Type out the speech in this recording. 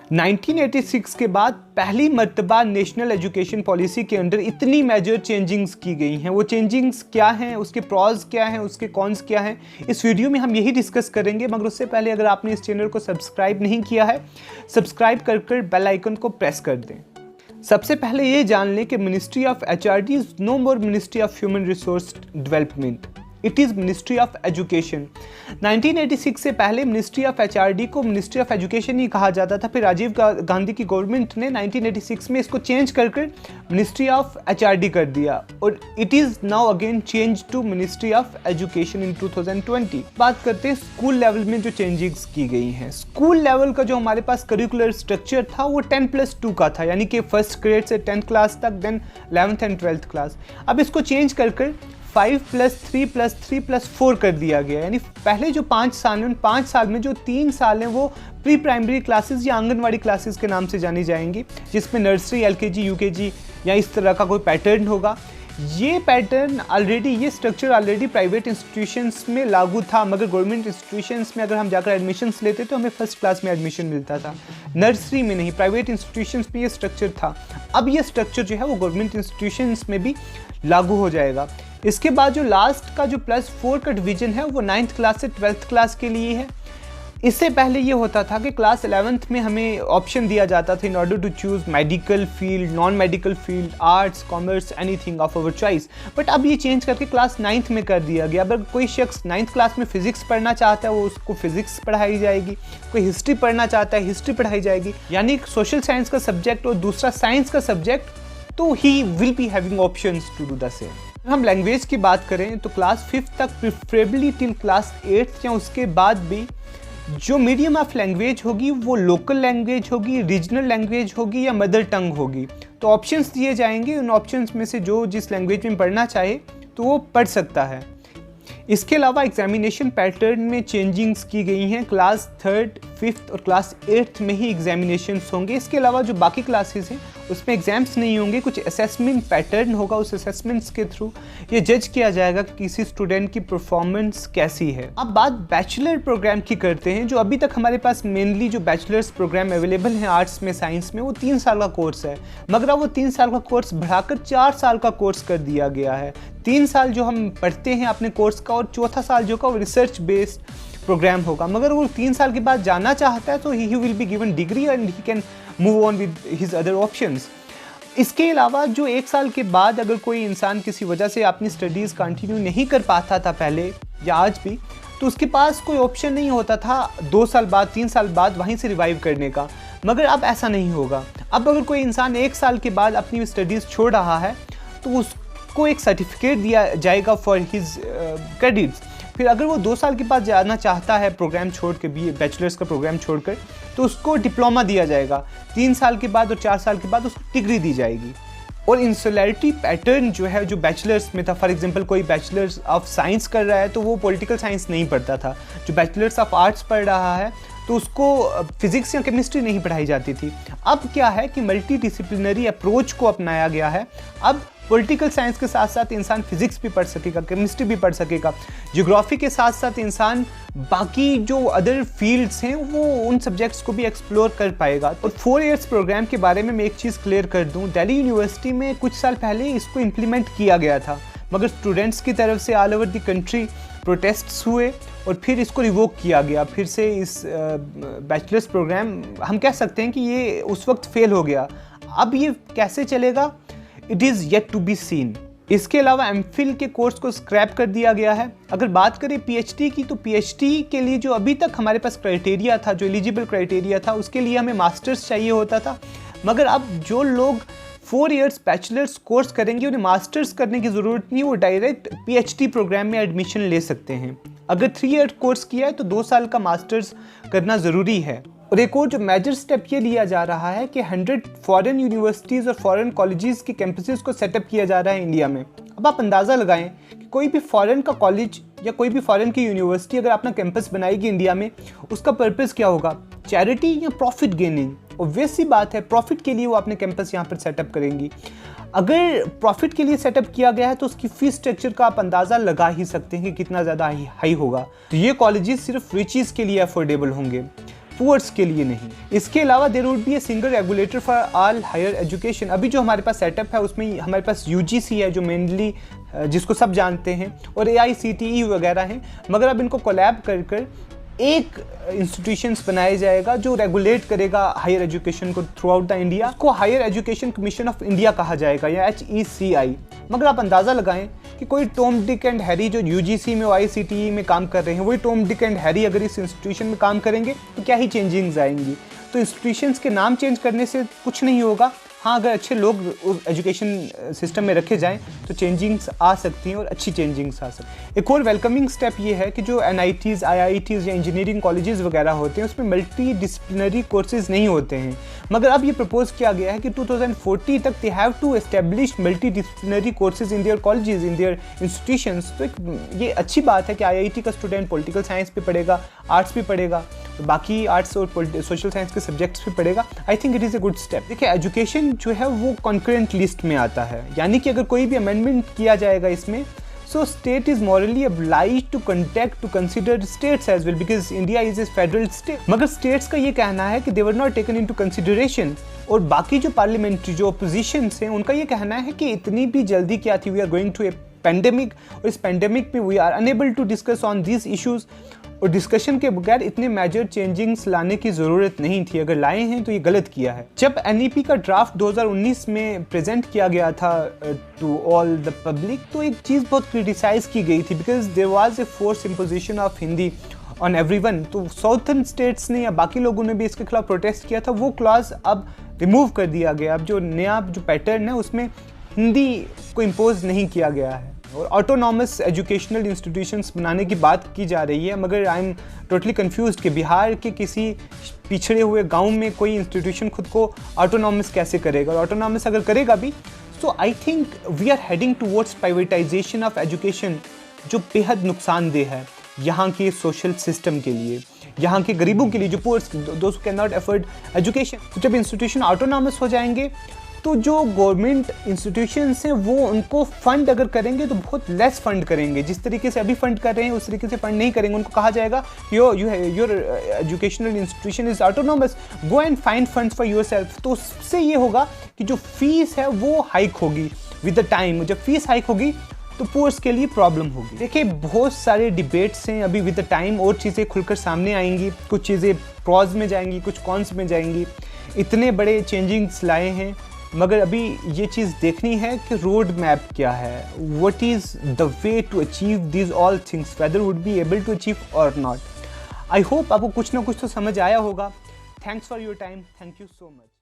1986 के बाद पहली मर्तबा नेशनल एजुकेशन पॉलिसी के अंडर इतनी मेजर चेंजिंग्स की गई हैं। वो चेंजिंग्स क्या हैं, उसके प्रॉज क्या हैं, उसके कॉन्स क्या हैं, इस वीडियो में हम यही डिस्कस करेंगे। मगर उससे पहले अगर आपने इस चैनल को सब्सक्राइब नहीं किया है, सब्सक्राइब कर बेल आइकन को प्रेस कर दें। सबसे पहले ये जान लें कि ministry of HRD is no more ministry of human resource development, it is ministry of education. 1986 से पहले मिनिस्ट्री ऑफ एचआरडी को मिनिस्ट्री ऑफ एजुकेशन ही कहा जाता था। फिर राजीव गांधी की गवर्नमेंट ने 1986 में इसको चेंज कर मिनिस्ट्री ऑफ एचआरडी कर दिया और it is now again change to ministry of education in 2020। बात करते हैं स्कूल लेवल में जो चेंजेस की गई हैं। स्कूल लेवल का जो हमारे पास करिकुलर स्ट्रक्चर था वो 10+2 का था, यानी कि फर्स्ट ग्रेड से 10th क्लास तक, then 11th and 12th class. अब इसको चेंज कर 5+3+3+4 कर दिया गया। यानी पहले जो 5 साल हैं, उन 5 साल में जो 3 साल हैं वो प्री प्राइमरी क्लासेस या आंगनवाड़ी क्लासेस के नाम से जानी जाएंगी, जिसमें नर्सरी, एलकेजी, यूकेजी या इस तरह का कोई पैटर्न होगा। ये पैटर्न ऑलरेडी, ये स्ट्रक्चर ऑलरेडी प्राइवेट इंस्टीट्यूशंस में लागू था, मगर गवर्नमेंट इंस्टीट्यूशंस में अगर हम जाकर एडमिशन्स लेते तो हमें फर्स्ट क्लास में एडमिशन मिलता था, नर्सरी में नहीं। प्राइवेट इंस्टीट्यूशंस में ये स्ट्रक्चर था। अब ये स्ट्रक्चर जो है वो गवर्नमेंट इंस्टीट्यूशंस में भी लागू हो जाएगा। इसके बाद जो लास्ट का जो +4 का डिवीजन है वो 9th क्लास से 12th क्लास के लिए है। इससे पहले ये होता था कि क्लास 11th में हमें ऑप्शन दिया जाता था in order to choose medical field, non medical field, arts, commerce, anything of our choice. But अब ये चेंज करके क्लास 9th में कर दिया गया। अगर कोई शख्स 9th क्लास में फिजिक्स पढ़ना चाहता है वो उसको फिजिक्स पढ़ाई जाएगी, कोई हिस्ट्री पढ़ना चाहता है हिस्ट्री पढ़ाई जाएगी, यानी सोशल साइंस का सब्जेक्ट और दूसरा साइंस का सब्जेक्ट, तो he will be having options to do the same. हम लैंग्वेज की बात करें तो क्लास 5th तक प्रेफरेबली टिल क्लास 8th या उसके बाद भी जो मीडियम ऑफ लैंग्वेज होगी वो लोकल लैंग्वेज होगी, रीजनल लैंग्वेज होगी या मदर टंग होगी। तो ऑप्शंस दिए जाएंगे, उन ऑप्शंस में से जो जिस लैंग्वेज में पढ़ना चाहे तो वो पढ़ सकता है। इसके अलावा एग्जामिनेशन पैटर्न में चेंजिंग्स की गई हैं। क्लास 3rd, 5th और क्लास 8th में ही एग्जामिनेशंस होंगे। इसके अलावा जो बाकी क्लासेस हैं उसमें एग्जाम्स नहीं होंगे, कुछ असेसमेंट पैटर्न होगा। उस असेसमेंट्स के थ्रू ये जज किया जाएगा कि किसी स्टूडेंट की परफॉर्मेंस कैसी है। अब बात बैचलर प्रोग्राम की करते हैं। जो अभी तक हमारे पास मेनली जो बैचलर्स प्रोग्राम अवेलेबल हैं आर्ट्स में, साइंस में, वो 3 साल का कोर्स है। मगर अब वो 3 साल का कोर्स बढ़ाकर 4 साल का कोर्स कर दिया गया है। 3 साल जो हम पढ़ते हैं अपने कोर्स का और चौथा साल जो का वो रिसर्च बेस्ड प्रोग्राम होगा। मगर वो 3 साल के बाद जाना चाहता है तो he will be given degree and he can move on with his other options. इसके अलावा जो 1 साल के बाद अगर कोई इंसान किसी वजह से अपनी स्टडीज़ कंटिन्यू नहीं कर पाता था पहले या आज भी, तो उसके पास कोई ऑप्शन नहीं होता था 2 साल बाद, 3 साल बाद वहीं से रिवाइव करने का। मगर अब ऐसा नहीं होगा। अब अगर कोई इंसान 1 साल के बाद अपनी स्टडीज़ छोड़ रहा है तो उसको एक सर्टिफिकेट दिया जाएगा फॉर हिज क्रेडिट्स। फिर अगर वो 2 साल के बाद जाना चाहता है प्रोग्राम छोड़ के, भी बैचलर्स का प्रोग्राम छोड़कर, तो उसको डिप्लोमा दिया जाएगा। 3 साल के बाद और 4 साल के बाद उसको डिग्री दी जाएगी। और इंसुलैरिटी पैटर्न जो है जो बैचलर्स में था, फॉर एग्जांपल कोई बैचलर्स ऑफ साइंस कर रहा है तो वो पॉलिटिकल साइंस नहीं पढ़ता था। जो बैचलर्स ऑफ आर्ट्स पढ़ रहा है तो उसको फिजिक्स या केमिस्ट्री नहीं पढ़ाई जाती थी। अब क्या है कि मल्टी डिसिप्लिनरी अप्रोच को अपनाया गया है। अब पॉलिटिकल साइंस के साथ साथ इंसान फिजिक्स भी पढ़ सकेगा, केमिस्ट्री भी पढ़ सकेगा, ज्योग्राफी के साथ साथ इंसान बाकी जो अदर फील्ड्स हैं वो उन सब्जेक्ट्स को भी एक्सप्लोर कर पाएगा। और 4 इयर्स प्रोग्राम के बारे में मैं एक चीज़ क्लियर कर दूं, दिल्ली यूनिवर्सिटी में कुछ साल पहले इसको इम्प्लीमेंट किया गया था, मगर स्टूडेंट्स की तरफ से all over the country protests हुए और फिर इसको रिवोक किया गया। फिर से इस बैचलर्स प्रोग्राम हम कह सकते हैं कि ये उस वक्त फेल हो गया। अब ये कैसे चलेगा, it is yet to be seen. इसके अलावा एमफिल के कोर्स को स्क्रैप कर दिया गया है। अगर बात करें पीएचडी की, तो पीएचडी के लिए जो अभी तक हमारे पास क्राइटेरिया था, जो एलिजिबल क्राइटेरिया था, उसके लिए हमें मास्टर्स चाहिए होता था। मगर अब जो लोग 4 इयर्स बैचलर्स कोर्स करेंगे उन्हें मास्टर्स करने की ज़रूरत नहीं, वो डायरेक्ट पीएचडी प्रोग्राम में एडमिशन ले सकते हैं। अगर 3 ईयर कोर्स किया है तो 2 साल का मास्टर्स करना ज़रूरी है। और एक और जो मेजर स्टेप ये लिया जा रहा है कि 100 फॉरेन यूनिवर्सिटीज़ और फॉरेन कॉलेजेस के कैंपसेस को सेटअप किया जा रहा है इंडिया में। अब आप अंदाज़ा लगाएं कि कोई भी फॉरेन का कॉलेज या कोई भी फॉरेन की यूनिवर्सिटी अगर अपना कैंपस बनाएगी इंडिया में, उसका पर्पस क्या होगा, चैरिटी या प्रॉफिट गेनिंग। ऑब्वियस सी बात है, प्रॉफिट के लिए वो अपने कैंपस यहाँ पर सेटअप करेंगी। अगर प्रॉफिट के लिए सेटअप किया गया है तो उसकी फीस स्ट्रक्चर का आप अंदाज़ा लगा ही सकते हैं कि कितना ज़्यादा हाई होगा। तो ये कॉलेजेस सिर्फ रिचीज़ के लिए अफोर्डेबल होंगे। पुअर्स के लिए नहीं। इसके अलावा there would be a single regulator for all higher education. अभी जो हमारे पास सेटअप है उसमें हमारे पास यूजीसी है जो मेनली जिसको सब जानते हैं, और AICTE वगैरह हैं, मगर अब इनको कोलैब कर एक इंस्टीट्यूशंस बनाया जाएगा जो रेगुलेट करेगा हायर एजुकेशन को थ्रू आउट द इंडिया। को higher education commission of India कहा जाएगा या HECI। मगर आप अंदाज़ा लगाएं कि कोई टॉम डिक एंड हैरी जो UGC में AICTE में काम कर रहे हैं, वही टॉम डिक एंड हैरी अगर इस इंस्टीट्यूशन में काम करेंगे तो क्या ही चेंजिंग्स आएंगी। तो इंस्टीट्यूशंस के नाम चेंज करने से कुछ नहीं होगा। हाँ, अगर अच्छे लोग एजुकेशन सिस्टम में रखे जाएं तो चेंजिंग्स आ सकती हैं और अच्छी चेंजिंग्स आ सकती हैं। एक और वेलकमिंग स्टेप ये है कि जो NITs, IITs या इंजीनियरिंग कॉलेजेस वगैरह होते हैं उसमें मल्टी डिसिप्लिनरी कोर्सेज नहीं होते हैं, मगर अब ये प्रपोज किया गया है कि 2040 तक they have to establish multidisciplinary courses in their colleges, in their institutions. तो ये अच्छी बात है कि IIT का स्टूडेंट पॉलिटिकल साइंस भी पढ़ेगा, आर्ट्स भी पढ़ेगा, तो बाकी आर्ट्स और सोशल साइंस के सब्जेक्ट्स भी पढ़ेगा। I think it is a good step. देखिए, एजुकेशन जो है वो कॉन्करेंट लिस्ट में आता है, यानी कि अगर कोई भी अमेंडमेंट किया जाएगा इसमें, so state is morally obliged to consider states as well because India is a federal state। मगर states का ये कहना है कि they were not taken into consideration। और बाकी जो पार्लियामेंट्री जो oppositions हैं उनका ये कहना है कि इतनी भी जल्दी क्या थी, we are going to a pandemic, और इस pandemic में we are unable to discuss on these issues, और डिस्कशन के बगैर इतने मेजर चेंजिंग्स लाने की ज़रूरत नहीं थी। अगर लाए हैं तो ये गलत किया है। जब NEP का ड्राफ्ट 2019 में प्रेजेंट किया गया था टू ऑल द पब्लिक, तो एक चीज़ बहुत क्रिटिसाइज़ की गई थी because there was a force imposition of Hindi on everyone. तो साउथर्न स्टेट्स ने या बाकी लोगों ने भी इसके खिलाफ प्रोटेस्ट किया था। वो क्लॉज अब रिमूव कर दिया गया। अब जो नया जो पैटर्न है उसमें हिंदी को इम्पोज नहीं किया गया है, और ऑटोनॉमस एजुकेशनल इंस्टीट्यूशंस बनाने की बात की जा रही है। मगर आई एम टोटली कंफ्यूज्ड कि बिहार के किसी पिछड़े हुए गांव में कोई इंस्टीट्यूशन खुद को ऑटोनॉमस कैसे करेगा, और ऑटोनॉमस अगर करेगा भी, so I think we are heading towards privatisation of education, जो बेहद नुकसानदेह है यहाँ के सोशल सिस्टम के लिए, यहाँ के गरीबों के लिए, जो पुअर्स, दोस्त कैन नॉट अफोर्ड एजुकेशन। तो जब इंस्टीट्यूशन ऑटोनॉमस हो जाएंगे तो जो गवर्नमेंट इंस्टीट्यूशंस हैं वो उनको फंड अगर करेंगे तो बहुत लेस फंड करेंगे। जिस तरीके से अभी फंड कर रहे हैं उस तरीके से फंड नहीं करेंगे। उनको कहा जाएगा your educational institution is autonomous, go and find funds for yourself. तो उससे ये होगा कि जो फीस है वो हाइक होगी विद द टाइम। जब फीस हाइक होगी तो पुअर्स के लिए प्रॉब्लम होगी। देखिए, बहुत सारे डिबेट्स हैं अभी, विद द टाइम और चीज़ें खुलकर सामने आएंगी। कुछ चीज़ें प्रॉज में जाएंगी, कुछ कॉन्स में जाएंगी। इतने बड़े चेंजिंग्स लाए हैं, मगर अभी ये चीज़ देखनी है कि रोड मैप क्या है, what is the way to achieve this all things, whether would be able to achieve और नॉट। आई होप आपको कुछ ना कुछ तो समझ आया होगा। Thanks for your time, thank you so much.